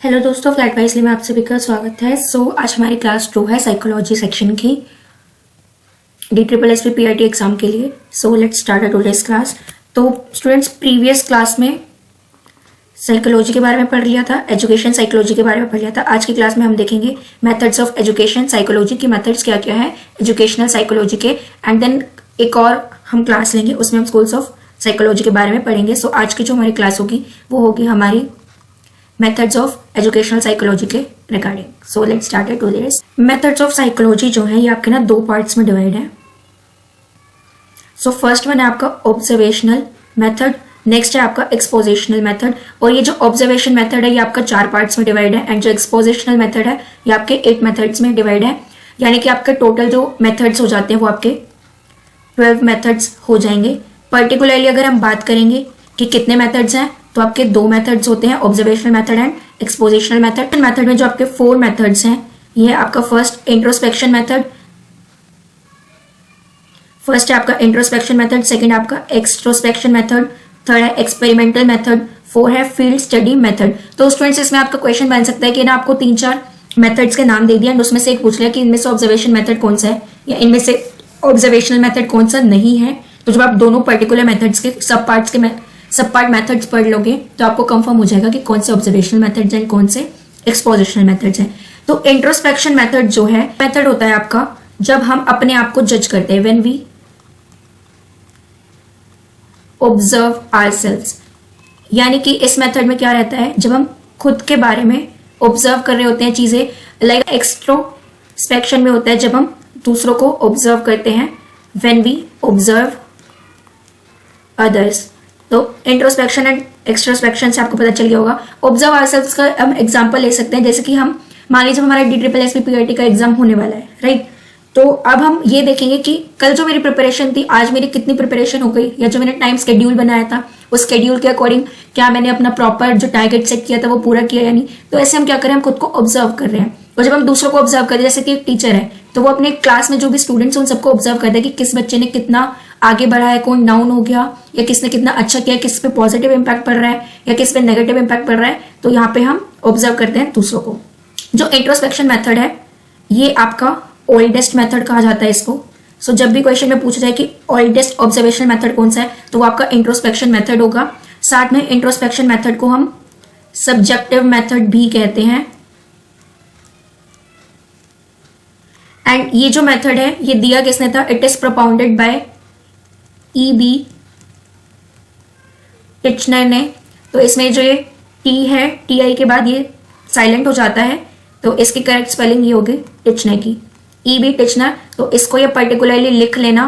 Hello दोस्तों, flat wisely में आप सभी का स्वागत है। आज हमारी क्लास 2 है साइकोलॉजी सेक्शन की DSSP PIT एग्जाम के लिए। Let's start today's class. तो स्टूडेंट्स, प्रीवियस क्लास में साइकोलॉजी के बारे में पढ़ लिया था, एजुकेशन साइकोलॉजी के बारे में पढ़ लिया था। आज की क्लास में हम देखेंगे मेथड्स ऑफ एजुकेशन साइकोलॉजी की मेथड्स क्या क्या है एजुकेशनल साइकोलॉजी के, एंड देन एक और हम क्लास लेंगे, उसमें हम स्कूल्स ऑफ साइकोलॉजी के बारे में पढ़ेंगे। आज की जो हमारी क्लास होगी वो होगी हमारी मेथड्स ऑफ एजुकेशनल साइकोलॉजी के regarding. Let's start it today's. Methods of psychology जो है ये आपके ना दो पार्ट्स में डिवाइड है। फर्स्ट वन है आपका ऑब्जर्वेशनल मेथड, नेक्स्ट है आपका एक्सपोजिशनल मेथड। और ये जो ऑब्जर्वेशन मेथड है ये आपका 4 पार्ट्स में डिवाइड है, एंड जो एक्सपोजिशनल मेथड है ये आपके 8 मेथड्स में डिवाइड है। यानी कि आपके टोटल जो मेथड्स हो जाते हैं वो आपके 12 मेथड्स हो जाएंगे। पर्टिकुलरली अगर हम बात करेंगे कि कितने मेथड्स हैं, तो आपके 2 मेथड्स होते हैं, observational method and expositional method. Method में जो आपके 4 मेथड्स हैं, ये है आपका फर्स्ट इंट्रोस्पेक्शन मेथड, फर्स्ट है आपका इंट्रोस्पेक्शन मेथड, सेकंड आपका एक्सट्रोस्पेक्शन मेथड, थर्ड है एक्सपेरिमेंटल मेथड, 4 है फील्ड स्टडी मेथड। तो स्टूडेंट्स, इसमें आपका क्वेश्चन बन सकता है कि ना आपको 3-4 मेथड्स के नाम दे दिया एंड उसमें से एक पूछ लिया कि इनमें से ऑब्जर्वेशन मेथड कौन सा है या इनमें से ऑब्जर्वेशनल मेथड कौन सा नहीं है। तो जब आप दोनों पर्टिकुलर मेथड्स के सब पार्ट मेथड्स पढ़ लोगे तो आपको कंफर्म हो जाएगा कि कौन से ऑब्जर्वेशनल मेथड्स हैं, कौन से एक्सपोजिशनल मेथड्स हैं। तो इंट्रोस्पेक्शन मेथड जो है मेथड होता है आपका जब हम अपने आप को जज करते हैं, व्हेन वी ऑब्जर्व आवरसेल्व्स। यानी कि इस मेथड में क्या रहता है, जब हम खुद के बारे में ऑब्जर्व कर रहे होते हैं चीजें, लाइक एक्सट्रोस्पेक्शन में होता है जब हम दूसरों को ऑब्जर्व करते हैं, व्हेन वी ऑब्जर्व अदर्स। तो इंट्रोस्पेक्शन एंड एक्सट्रोस्पेक्शन से आपको पता चल गया होगा। ऑब्जर्व आवरसेल्व्स का हम एग्जांपल ले सकते हैं, जैसे कि हम मान लीजिए हमारा DSSP PIT का एग्जाम होने वाला है, राइट। तो अब हम ये देखेंगे कि कल जो मेरी प्रिपरेशन थी, आज मेरी कितनी प्रिपरेशन हो गई, या जो मैंने टाइम शेड्यूल बनाया था उस शेड्यूल के अकॉर्डिंग क्या मैंने अपना प्रॉपर जो टारगेट सेट किया था वो पूरा किया या नहीं। तो ऐसे हम क्या करें, हम खुद को ऑब्जर्व कर रहे हैं। और जब हम दूसरों को ऑब्जर्व कर रहे हैं, जैसे कि एक टीचर है तो वो अपने क्लास में जो भी स्टूडेंट्स हैं उन सबको ऑब्जर्व करते हैं कि किस बच्चे ने कितना आगे बढ़ा है, कौन डाउन हो गया, या किसने कितना अच्छा किया, किस पे पॉजिटिव इंपैक्ट पड़ रहा है या किस पे नेगेटिव इंपैक्ट पड़ रहा है। तो यहाँ पे हम ऑब्जर्व करते हैं दूसरों को। जो इंट्रोस्पेक्शन मेथड है ये आपका ओल्डेस्ट मेथड कहा जाता है इसको। जब भी क्वेश्चन में पूछा जाए कि ओल्डेस्ट ऑब्जर्वेशन मेथड कौन सा है, तो वो आपका इंट्रोस्पेक्शन मेथड होगा। साथ में इंट्रोस्पेक्शन मेथड को हम सब्जेक्टिव मेथड भी कहते हैं। एंड ये जो मेथड है ये दिया किसने था, it is propounded bye E.B. Titchener ने। तो इसमें जो ये T है, TI के बाद ये साइलेंट हो जाता है, तो इसकी करेक्ट स्पेलिंग ये होगी टिचनर की, E.B. टिचनर। तो इसको ये पर्टिकुलरली लिख लेना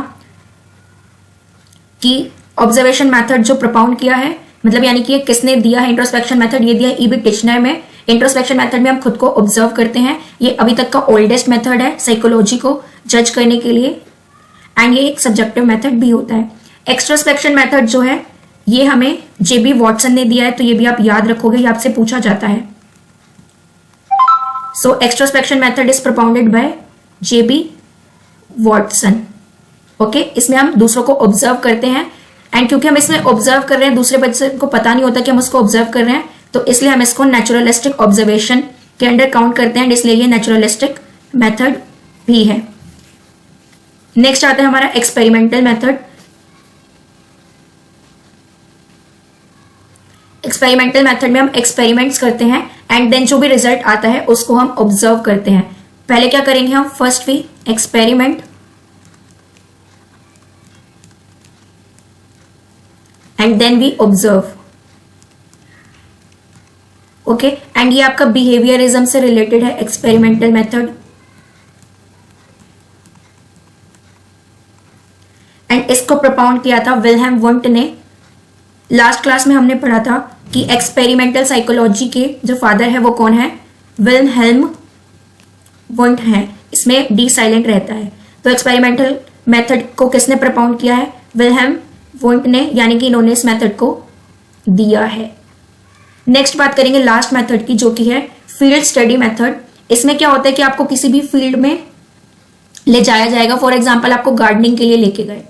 कि ऑब्जर्वेशन मेथड जो प्रोपाउंड किया है, मतलब यानी कि ये किसने दिया है इंट्रोस्पेक्शन मेथड, ये दिया है E.B. टिचनर में। इंट्रोस्पेक्शन मेथड में हम खुद को ऑब्जर्व करते हैं, ये अभी तक का ओल्डेस्ट मेथड है साइकोलॉजी को जज करने के लिए, एंड ये एक सब्जेक्टिव मेथड भी होता है। एक्सट्रोस्पेक्शन मेथड जो है ये हमें J.B. वॉटसन ने दिया है, तो ये भी आप याद रखोगे, ये आपसे पूछा जाता है। Extrospection method is propounded by J.B. Watson. Okay, इसमें हम दूसरों को ऑब्जर्व करते हैं, एंड क्योंकि हम इसमें ऑब्जर्व कर रहे हैं, दूसरे बच्चे को पता नहीं होता कि हम उसको ऑब्जर्व कर रहे हैं, तो इसलिए हम इसको नेचुरलिस्टिक ऑब्जर्वेशन के अंडर काउंट करते हैं, इसलिए ये नेचुरलिस्टिक मेथड भी है। नेक्स्ट आता है हमारा एक्सपेरिमेंटल मेथड। एक्सपेरिमेंटल मेथड में हम एक्सपेरिमेंट्स करते हैं एंड देन जो भी रिजल्ट आता है उसको हम ऑब्जर्व करते हैं। पहले क्या करेंगे हम, first we experiment and then we observe. Okay, and ये आपका बिहेवियरिज्म से रिलेटेड है एक्सपेरिमेंटल मेथड। एंड इसको प्रोपाउंड किया था विल्हेम वुंट ने। लास्ट क्लास में हमने पढ़ा था कि एक्सपेरिमेंटल साइकोलॉजी के जो फादर है वो कौन है, विल्हेम वुंट है। इसमें डी साइलेंट रहता है। तो एक्सपेरिमेंटल मेथड को किसने प्रोपाउंड किया है, विल्हेम वुंट ने, यानी कि इन्होंने इस मेथड को दिया है। नेक्स्ट बात करेंगे लास्ट मेथड की, जो कि है फील्ड स्टडी मेथड। इसमें क्या होता है कि आपको किसी भी फील्ड में ले जाया जाएगा। फॉर एग्जाम्पल आपको गार्डनिंग के लिए लेके गए,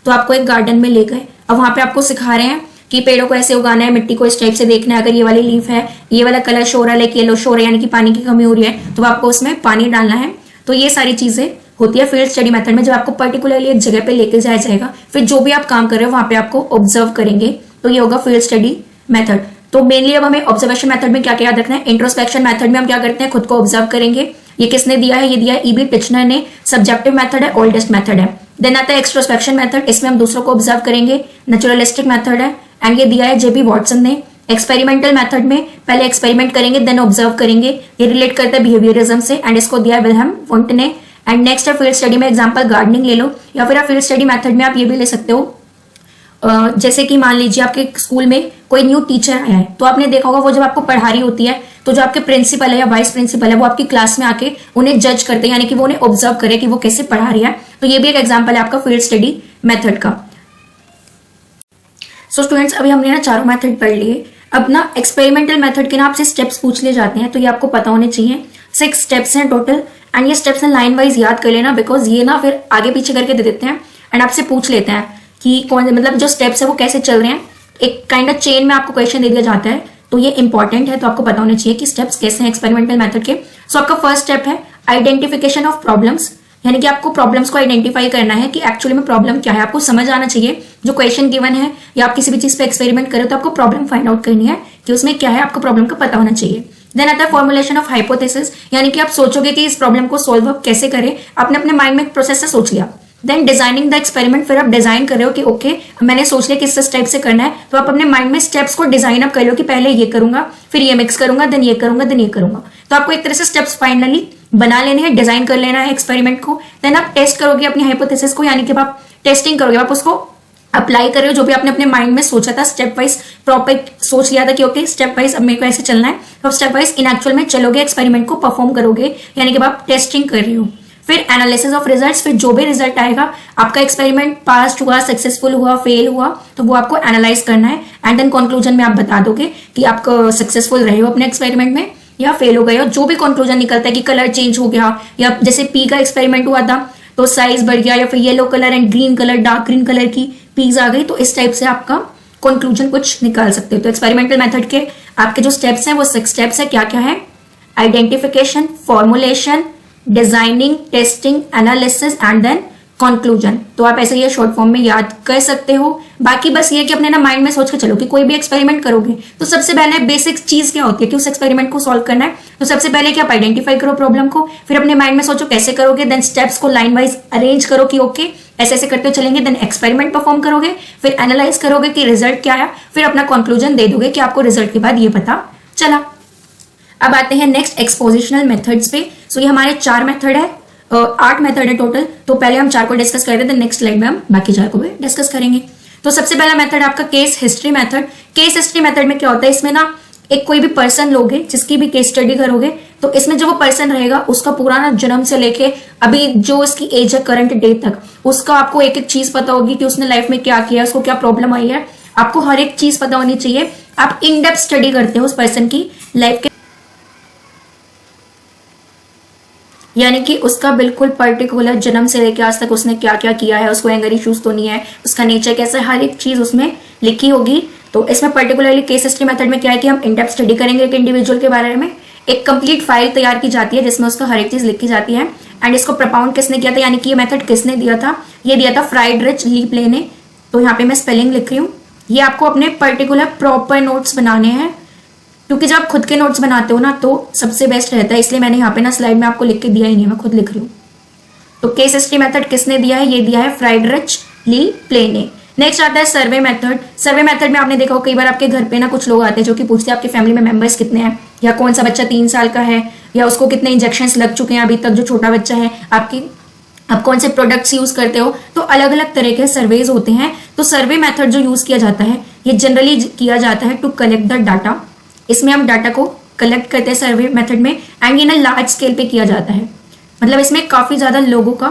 तो आपको एक गार्डन में ले गए, अब वहां पे आपको सिखा रहे हैं कि पेड़ों को ऐसे उगाना है, मिट्टी को इस टाइप से देखना है, अगर ये वाली लीफ है, ये वाला कलर शो हो रहा है, लाइक येलो शो हो रहा है, यानी कि पानी की कमी हो रही है, तो आपको उसमें पानी डालना है। तो ये सारी चीजें होती है फील्ड स्टडी मेथड में, जब आपको पर्टिकुलरली एक जगह पे लेके जाया जाएगा, फिर जो भी आप काम कर रहे हो वहां पे आपको ऑब्जर्व करेंगे, तो ये होगा फील्ड स्टडी मेथड। तो मेनली अब हमें ऑब्जर्वेशन मेथड में क्या क्या याद रखना है। इंट्रोस्पेक्शन मेथड में हम क्या करते हैं, खुद को ऑब्जर्व करेंगे। ये किसने दिया है, ये दिया है ईबी टिचनर ने। सब्जेक्टिव मेथड है, ओल्डेस्ट मेथड है। देन आता है एक्सट्रोस्पेक्शन मेथड, इसमें हम दूसरों को ऑब्जर्व करेंगे। नेचुरलिस्टिक मेथड है एंड ये दिया है जेबी वॉटसन ने। एक्सपेरिमेंटल मेथड में पहले एक्सपेरिमेंट करेंगे देन ऑब्जर्व करेंगे, ये रिलेट करता है बिहेवियरिज्म से एंड इसको दिया है विल्हेम वुंट ने। एंड नेक्स्ट है फील्ड स्टडी में एग्जांपल गार्डनिंग ले लो, या फिर आप फील्ड स्टडी मेथड में आप ये भी ले सकते हो, जैसे कि मान लीजिए आपके स्कूल में कोई न्यू टीचर आया है, तो आपने देखा होगा वो जब आपको पढ़ा रही होती है तो जो आपके प्रिंसिपल है या वाइस प्रिंसिपल है वो आपकी क्लास में आके उन्हें जज करते हैं, यानी कि वो उन्हें ऑब्जर्व करे कि वो कैसे पढ़ा रही है। तो ये भी एक एग्जांपल है आपका फील्ड स्टडी मेथड का। सो स्टूडेंट्स, अभी हमने ना चारों मेथड पढ़ लिए। अब ना एक्सपेरिमेंटल मेथड के ना आपसे स्टेप्स पूछ ले जाते हैं, तो ये आपको पता होने चाहिए। 6 स्टेप्स हैं टोटल एंड ये स्टेप्स ना लाइन वाइज याद कर लेना, बिकॉज ये ना फिर आगे पीछे करके दे देते हैं एंड आपसे पूछ लेते हैं कि कौन, मतलब जो स्टेप्स है वो कैसे चल रहे हैं। एक काइंड ऑफ चेन में आपको क्वेश्चन दे दिया जाता है, तो ये इंपॉर्टेंट है, तो आपको पता होना चाहिए कि स्टेप्स कैसे हैं एक्सपेरिमेंटल मेथड के। सो आपका फर्स्ट स्टेप है आइडेंटिफिकेशन ऑफ प्रॉब्लम्स, यानी कि आपको प्रॉब्लम्स को आइडेंटिफाई करना है कि एक्चुअली में प्रॉब्लम क्या है। आपको समझ आना चाहिए जो क्वेश्चन गिवन है या आप किसी भी चीज पे एक्सपेरिमेंट करो तो आपको प्रॉब्लम फाइंड आउट करनी है कि उसमें क्या है, आपको प्रॉब्लम का पता होना चाहिए। देन आता है फॉर्मुलेशन ऑफ हाइपोथेसिस, यानी कि आप सोचोगे कि इस प्रॉब्लम को सोल्व अप कैसे करें, आपने अपने माइंड में एक प्रोसेस से सोच लिया। देन डिजाइनिंग द एक्सपेरिमेंट, फिर आप डिजाइन कर रहे हो कि ओके मैंने सोच लिया किस टाइप से करना है, तो आप अपने माइंड में स्टेप्स को डिजाइन अप कर लो कि पहले ये करूंगा, फिर ये मिक्स करूंगा, देन ये करूंगा, देन ये करूंगा। तो आपको एक तरह से स्टेप्स फाइनली बना लेने हैं, डिजाइन कर लेना है एक्सपेरिमेंट को। देन आप टेस्ट करोगे अपनी हाइपोथेसिस को, यानी कि आप टेस्टिंग करोगे, आप उसको अप्लाई कर रहे हो जो भी आपने अपने माइंड में सोचा था, स्टेप वाइज प्रॉपर सोच लिया था कि ओके स्टेप वाइज अब मेरे को ऐसे चलना है, तो स्टेप वाइज इन एक्चुअल में चलोगे, एक्सपेरिमेंट को परफॉर्म करोगे, यानी कि आप टेस्टिंग कर रहे हो। फिर एनालिसिस ऑफ रिजल्ट्स, फिर जो भी रिजल्ट आएगा, आपका एक्सपेरिमेंट पास हुआ, सक्सेसफुल हुआ, फेल हुआ, तो वो आपको एनालाइज करना है एंड देन कंक्लूजन में आप बता दोगे कि आप सक्सेसफुल रहे हो अपने एक्सपेरिमेंट में या फेल हो गए हो। जो भी कंक्लूजन निकलता है कि कलर चेंज हो गया, या जैसे पी का एक्सपेरिमेंट हुआ था तो साइज बढ़ गया, या फिर yellow colour and green colour, dark green colour की पीज आ गई, तो इस टाइप से आपका कंक्लूजन कुछ निकाल सकते हो। तो एक्सपेरिमेंटल मेथड के आपके जो स्टेप्स हैं वो 6 स्टेप्स है। क्या क्या है? Identification, formulation, designing, testing, analysis and then conclusion. तो आप ऐसे ये शॉर्ट फॉर्म में याद कर सकते हो। बाकी बस ये कि अपने ना माइंड में सोच के चलो कि कोई भी एक्सपेरिमेंट करोगे तो सबसे पहले बेसिक चीज क्या होती है कि उस एक्सपेरिमेंट को सॉल्व करना है। तो सबसे पहले कि आप आइडेंटिफाई करो प्रॉब्लम को, फिर अपने माइंड में सोचो कैसे करोगे, देन स्टेप्स को लाइन वाइज अरेंज करो कि ओके ऐसे ऐसे करते चलेंगे, देन एक्सपेरिमेंट परफॉर्म करोगे, फिर एनालाइज करोगे कि रिजल्ट क्या आया, फिर अपना कंक्लूजन दे दोगे कि आपको रिजल्ट के बाद ये पता चला। अब आते हैं नेक्स्ट एक्सपोजिशनल मेथड्स पे। सो ये हमारे 4 मेथड है, 8 मेथड है टोटल। तो पहले हम 4 को डिस्कस करते हैं, नेक्स्ट स्लाइड में हम बाकी 4 को भी डिस्कस करेंगे। तो सबसे पहला मेथड आपका case history method. Case history method में क्या होता है, इसमें ना एक कोई भी पर्सन लोगे, जिसकी भी केस स्टडी करोगे, तो इसमें जो वो पर्सन रहेगा उसका पुराना जन्म से लेके अभी जो उसकी एज है करंट डेट तक, उसका आपको एक एक चीज पता होगी कि उसने लाइफ में क्या किया, उसको क्या प्रॉब्लम आई है, आपको हर एक चीज पता होनी चाहिए। आप इन डेप्थ स्टडी करते हो उस पर्सन की लाइफ के, यानी कि उसका बिल्कुल पर्टिकुलर जन्म से लेकर आज तक उसने क्या क्या किया है, उसको एंगर इश्यूज तो नहीं है, उसका नेचर कैसा है, हर एक चीज उसमें लिखी होगी। तो इसमें पर्टिकुलरली केस हिस्ट्री मेथड में क्या है कि हम इन डेप्थ स्टडी करेंगे एक इंडिविजुअल के बारे में। एक कंप्लीट फाइल तैयार की जाती है जिसमें उसका हर एक चीज लिखी जाती है। एंड इसको प्रपाउंड किसने किया था, यानी कि ये मेथड किसने दिया था, ये दिया था फ्राइडरिच ली प्ले ने। तो यहाँ पे मैं स्पेलिंग लिख रही हूँ। ये आपको अपने पर्टिकुलर प्रॉपर नोट्स बनाने हैं, क्योंकि जब आप खुद के नोट्स बनाते हो ना तो सबसे बेस्ट रहता है, इसलिए मैंने यहाँ पे ना स्लाइड में आपको लिख के दिया ही नहीं, मैं खुद लिख रही हूँ। तो केस हिस्ट्री मेथड किसने दिया है, ये दिया है फ्राइडरिच ली प्ले ने। नेक्स्ट आता है सर्वे मेथड। सर्वे मेथड में आपने देखा हो कई बार आपके घर पे ना कुछ लोग आते हैं जो कि पूछते हैं आपके फैमिली में मेंबर्स कितने हैं, या कौन सा बच्चा 3 साल का है, या उसको कितने इंजेक्शंस लग चुके हैं अभी तक, जो छोटा बच्चा है आपकी, आप कौन से प्रोडक्ट्स यूज करते हो। तो अलग अलग तरह के सर्वेज होते हैं। तो सर्वे मेथड जो यूज किया जाता है ये जनरली किया जाता है टू कलेक्ट द डाटा। इसमें हम डाटा को कलेक्ट करते हैं सर्वे मेथड में, एंड ये ना लार्ज स्केल पे किया जाता है। मतलब इसमें काफी ज्यादा लोगों का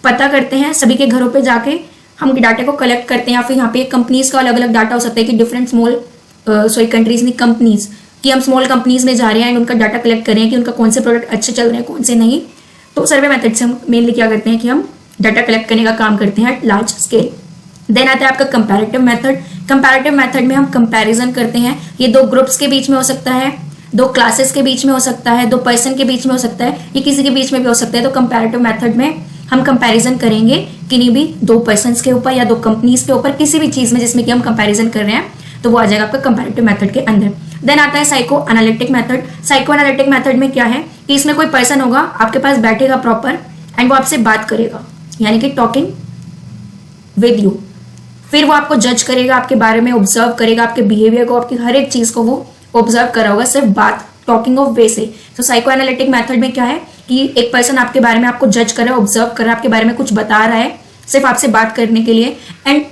पता करते हैं, सभी के घरों पे जाके हम डाटा को कलेक्ट करते हैं। या फिर यहाँ पे कंपनीज का अलग अलग डाटा हो सकता है कि डिफरेंट स्मॉल कंट्रीज में कंपनीज कि हम स्मॉल कंपनीज में जा रहे हैं एंड उनका डाटा कलेक्ट कर रहे हैं कि उनका कौन से प्रोडक्ट अच्छे चल रहे हैं कौन से नहीं। तो सर्वे मेथड से हम मेनली क्या करते हैं कि हम डाटा कलेक्ट करने का काम करते हैं एट लार्ज स्केल। देन आता है आपका कंपैरेटिव मेथड। कंपैरेटिव मेथड में हम कंपैरिजन करते हैं, ये दो ग्रुप्स के बीच में हो सकता है, दो क्लासेस के बीच में हो सकता है, दो पर्सन के बीच में हो सकता है, ये किसी के बीच में भी हो सकता है। तो कंपैरेटिव मेथड में हम कंपैरिजन करेंगे किन्हीं भी दो पर्सन्स के ऊपर या दो कंपनीज के ऊपर, किसी भी चीज में जिसमें कि हम कंपैरिजन कर रहे हैं, तो वो आ जाएगा आपका कंपैरेटिव मेथड के अंदर। देन आता है psycho analytic method. Psycho analytic method में क्या है कि इसमें कोई पर्सन होगा आपके पास बैठेगा प्रॉपर एंड वो आपसे बात करेगा, यानी कि टॉकिंग विद यू। फिर वो आपको जज करेगा, आपके बारे में ऑब्जर्व करेगा, आपके बिहेवियर को, आपकी हर एक चीज को वो ऑब्जर्व कर रहा होगा सिर्फ बात टॉकिंग ऑफ वे से। तो साइको एनालिटिक मेथड में क्या है कि एक पर्सन आपके बारे में आपको जज कर रहा है, ऑब्जर्व कर रहा है, आपके बारे में कुछ बता रहा है सिर्फ आपसे बात करने के लिए। एंड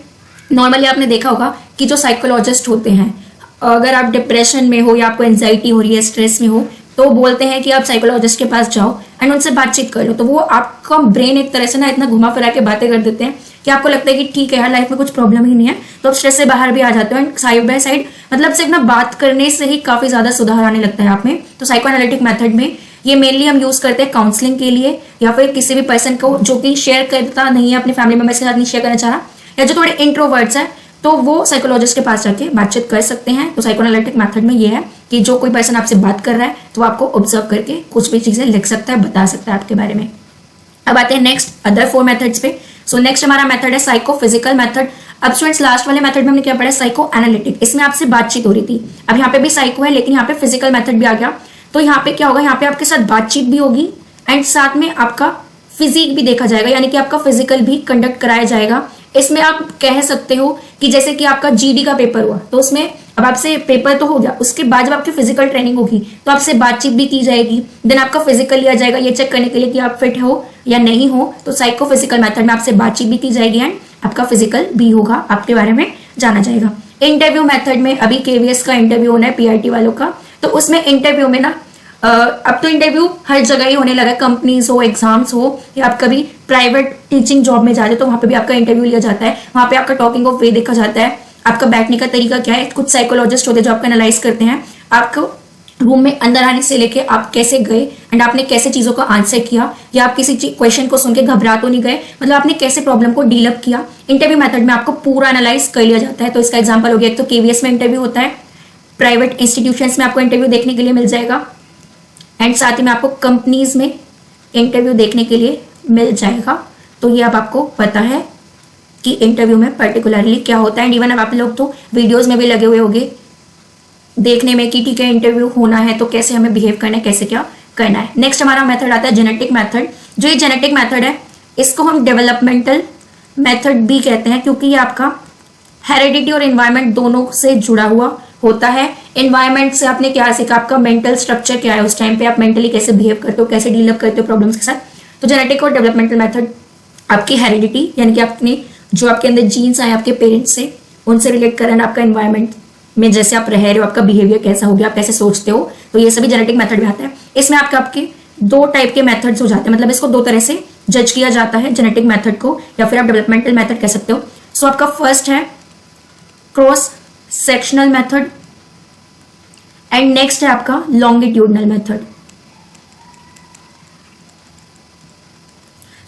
नॉर्मली आपने देखा होगा कि जो साइकोलॉजिस्ट होते हैं, अगर आप डिप्रेशन में हो या आपको एंजाइटी हो रही है, स्ट्रेस में हो, तो बोलते हैं कि आप साइकोलॉजिस्ट के पास जाओ एंड उनसे बातचीत कर लो। तो वो आपका ब्रेन एक तरह से ना इतना घुमा फिरा के बातें कर देते हैं कि आपको लगता है कि ठीक है यार, लाइफ में कुछ प्रॉब्लम ही नहीं है, तो आप स्ट्रेस से बाहर भी आ जाते हो। एंड साइड बाय साइड मतलब सिर्फ ना बात करने से ही काफी ज्यादा सुधार आने लगता है आप में। तो साइको एनालिटिक मेथड में ये मेनली हम यूज करते हैं काउंसलिंग के लिए, या फिर किसी भी पर्सन को जो कि शेयर करता नहीं है अपने फैमिली मेंबर्स के साथ, नहीं शेयर करना चाह रहा, या जो थोड़े इंट्रोवर्ट्स है, तो वो साइकोलॉजिस्ट के पास जाके बातचीत कर सकते हैं। तो साइको एनालिटिक मेथड में ये है कि जो कोई पर्सन आपसे बात कर रहा है तो आपको ऑब्जर्व करके कुछ भी चीजें लिख सकता है, बता सकता है आपके बारे में। अब आते हैं नेक्स्ट अदर 4 मेथड्स पे। सो नेक्स्ट हमारा मेथड है साइको फिजिकल मेथड। अब स्टूडेंट्स लास्ट वाले मेथड में हमने क्या पढ़ा, साइको एनालिटिक, इसमें आपसे बातचीत हो रही थी। अब यहाँ पे भी साइको है लेकिन यहाँ पे फिजिकल मेथड भी आ गया। तो यहाँ पे क्या होगा, यहाँ पे आपके साथ बातचीत भी होगी एंड साथ में आपका फिजिक भी देखा जाएगा, यानी कि आपका फिजिकल भी कंडक्ट कराया जाएगा। इसमें आप कह सकते हो कि जैसे कि आपका जीडी का पेपर हुआ, तो उसमें अब आपसे पेपर तो हो गया, उसके बाद जब आपकी फिजिकल ट्रेनिंग होगी तो आपसे बातचीत भी की जाएगी, देन आपका फिजिकल लिया जाएगा ये चेक करने के लिए कि आप फिट हो या नहीं हो। तो साइको फिजिकल मेथड में आपसे बातचीत भी की जाएगी एंड आपका फिजिकल भी होगा, आपके बारे में जाना जाएगा। इंटरव्यू मेथड में अभी केवीएस का इंटरव्यू होना है पीआरटी वालों का, तो उसमें इंटरव्यू में ना अब तो इंटरव्यू हर जगह ही होने लगा है, कंपनीज हो, एग्जाम्स हो, या आप कभी प्राइवेट टीचिंग जॉब में जाते हो तो वहां पे भी आपका इंटरव्यू लिया जाता है। वहां पे आपका टॉकिंग ऑफ वे देखा जाता है, आपका बैठने का तरीका क्या है। कुछ साइकोलॉजिस्ट होते हैं जो आपका एनालाइज करते हैं, आपको रूम में अंदर आने से लेके आप कैसे गए एंड आपने कैसे चीजों का आंसर किया, या आप किसी क्वेश्चन को सुन के घबरा तो नहीं गए, मतलब आपने कैसे प्रॉब्लम को डील अप किया। इंटरव्यू मेथड में आपको पूरा एनालाइज कर लिया जाता है। तो इसका एग्जाम्पल हो गया, एक तो केवीएस में इंटरव्यू होता है, प्राइवेट इंस्टीट्यूशंस में आपको इंटरव्यू देखने के लिए मिल जाएगा एंड साथ ही में आपको कंपनीज में इंटरव्यू देखने के लिए मिल जाएगा। तो ये अब आपको पता है कि इंटरव्यू में पर्टिकुलरली क्या होता है। एंड इवन अब आप लोग तो वीडियोस में भी लगे हुए होंगे देखने में कि ठीक है इंटरव्यू होना है तो कैसे हमें बिहेव करना है, कैसे क्या करना है। नेक्स्ट हमारा मेथड आता है जेनेटिक मेथड। जो ये जेनेटिक मेथड है इसको हम डेवलपमेंटल मेथड भी कहते हैं, क्योंकि ये आपका हेरिडिटी और एनवायरमेंट दोनों से जुड़ा हुआ होता है। एनवायरमेंट से आपने क्या सीखा, आपका मेंटल स्ट्रक्चर क्या है, उस टाइम पे आप मेंटली कैसे बिहेव करते हो, कैसे डील अप करते हो प्रॉब्लम्स के साथ। तो जेनेटिक और डेवलपमेंटल मेथड आपकी हेरिडिटी, यानी कि आपने जो आपके अंदर जीन्स आए आपके पेरेंट्स से, उनसे रिलेट करें, आपका एनवायरमेंट में जैसे आप रह रहे हो, आपका बिहेवियर कैसा हो गया, आप कैसे सोचते हो, तो ये सभी जेनेटिक मेथड में आता है। इसमें आपके 2 टाइप के मेथड्स हो जाते हैं, मतलब इसको 2 तरह से जज किया जाता है जेनेटिक मेथड को, या फिर आप डेवलपमेंटल मेथड कह सकते हो। सो आपका फर्स्ट है cross sectional method and next है आपका लॉन्गिट्यूडनल मेथड।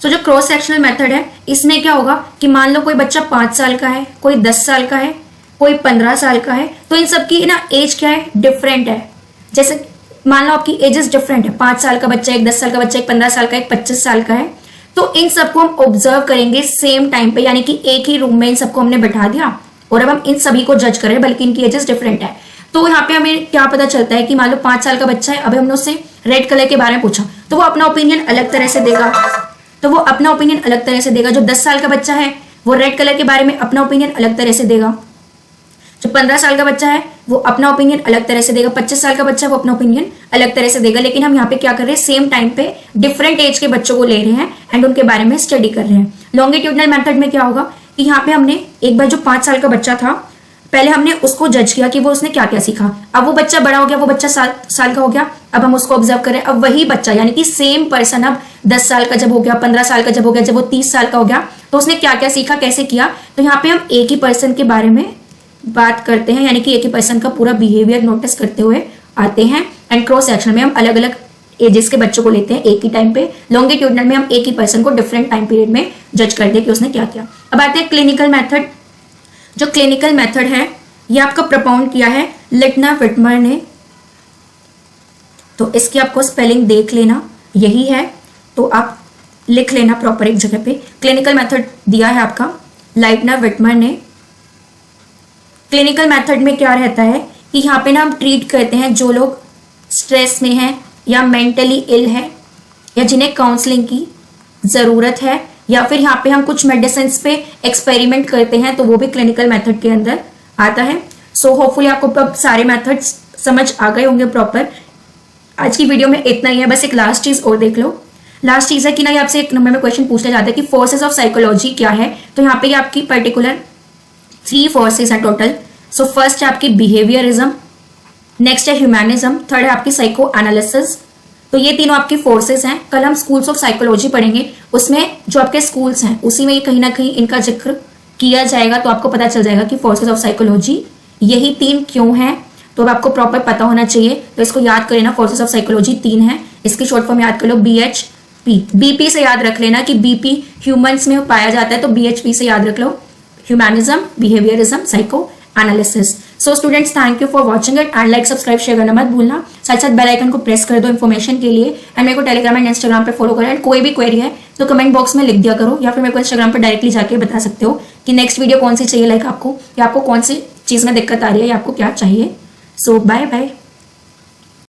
तो जो क्रॉस सेक्शनल मेथड है इसमें क्या होगा कि मान लो कोई बच्चा 5 साल का है, कोई 10 साल का है, कोई 15 साल का है, तो इन सबकी ना एज क्या है, डिफरेंट है। जैसे मान लो आपकी एजेस डिफरेंट है, 5 साल का बच्चा, एक 10 साल का बच्चा, एक 15 साल का, एक 25 साल का है, तो इन सबको हम ऑब्जर्व करेंगे सेम टाइम पे, यानी कि एक ही रूम में इन सबको हमने बैठा दिया और अब हम इन सभी को जज करें, बल्कि इनकी एजेस डिफरेंट है। तो यहाँ पे हमें क्या पता चलता है कि मान लो 5 साल का बच्चा है, अभी हमने उससे रेड कलर के बारे में पूछा तो वो अपना ओपिनियन अलग तरह से देगा, जो 10 साल का बच्चा है वो रेड कलर के बारे में अपना ओपिनियन अलग तरह से देगा, जो 15 साल का बच्चा है वो अपना ओपिनियन अलग तरह से देगा, 25 साल का बच्चा है वो अपना ओपिनियन अलग तरह से देगा। लेकिन हम यहाँ पे क्या कर रहे हैं, सेम टाइम पे डिफरेंट एज के बच्चों को ले रहे हैं एंड उनके बारे में स्टडी कर रहे हैं। लॉन्गिट्यूडनल मेथड में क्या होगा कि यहाँ पे हमने एक बार जो 5 साल का बच्चा था, पहले हमने उसको जज किया कि वो उसने क्या क्या सीखा, अब वो बच्चा बड़ा हो गया, वो बच्चा 7 साल का हो गया, अब हम उसको ऑब्जर्व करें, अब वही बच्चा यानी कि सेम पर्सन अब 10 साल का जब हो गया, 15 साल का जब हो गया, जब वो 30 साल का हो गया, तो उसने क्या क्या सीखा, कैसे किया। तो यहाँ पे हम एक ही पर्सन के बारे में बात करते हैं, यानी कि एक ही पर्सन का पूरा बिहेवियर नोटिस करते हुए आते हैं। एंड क्रॉस सेक्शन में हम अलग अलग एजेस के बच्चों को लेते हैं एक ही टाइम पे। लॉन्गिट्यूडनल में हम एक ही पर्सन को डिफरेंट टाइम पीरियड में जज करते हैं कि उसने क्या किया। अब आते हैं क्लिनिकल मेथड। जो क्लिनिकल मेथड है ये आपका प्रपोज किया है लिटनर विटमर ने, तो इसकी आपको स्पेलिंग देख लेना, यही है, तो आप लिख लेना प्रॉपर एक जगह पे। क्लिनिकल मेथड दिया है आपका लाइटनर विटमर ने। क्लिनिकल मेथड में क्या रहता है कि यहाँ पे ना हम ट्रीट करते हैं जो लोग स्ट्रेस में हैं या मेंटली इल है या जिन्हें काउंसलिंग की ज़रूरत है, या फिर यहाँ पे हम कुछ मेडिसिन पे एक्सपेरिमेंट करते हैं, तो वो भी क्लिनिकल मेथड के अंदर आता है। सो होपफुली आपको अब सारे मेथड्स समझ आ गए होंगे प्रॉपर। आज की वीडियो में इतना ही है, बस एक लास्ट चीज़ और देख लो। लास्ट चीज़ है कि ना ये आपसे एक नंबर में क्वेश्चन पूछना चाहते हैं कि फोर्सेस ऑफ साइकोलॉजी क्या है, तो यहाँ पे ये आपकी पर्टिकुलर 3 फोर्सेस हैं टोटल। सो फर्स्ट है आपकी बिहेवियरिज्म, नेक्स्ट है ह्यूमैनिज्म, थर्ड है आपकी साइको एनालिसिस। तो ये तीनों आपकी फोर्सेस हैं। कल हम स्कूल्स ऑफ साइकोलॉजी पढ़ेंगे, उसमें जो आपके स्कूल्स हैं उसी में कहीं ना कहीं इनका जिक्र किया जाएगा, तो आपको पता चल जाएगा कि फोर्सेस ऑफ साइकोलॉजी यही 3 क्यों हैं। तो अब आपको प्रॉपर पता होना चाहिए, तो इसको याद कर लेना। फोर्सेस ऑफ साइकोलॉजी 3 है, इसकी शॉर्ट फॉर्म याद कर लो BHP। BP से याद रख लेना कि BP ह्यूमंस में पाया जाता है, तो BHP से याद रख लो, humanism, behaviourism, psychoanalysis. So students, thank you for watching it and like subscribe share करना मत भूलना। साथ साथ बेल आइकन को प्रेस कर दो इन्फॉर्मेशन के लिए, एंड मेरे को टेलीग्राम एंड इंस्टाग्राम पे फॉलो करो। एंड कोई भी क्वेरी है तो कमेंट बॉक्स में लिख दिया करो, या फिर मेरे को इंस्टाग्राम पर डायरेक्टली जाके बता सकते हो कि नेक्स्ट वीडियो कौन सी चाहिए, लाइक आपको, या आपको कौन सी चीज़ में दिक्कत आ रही है, या आपको क्या चाहिए। सो बाय बाय।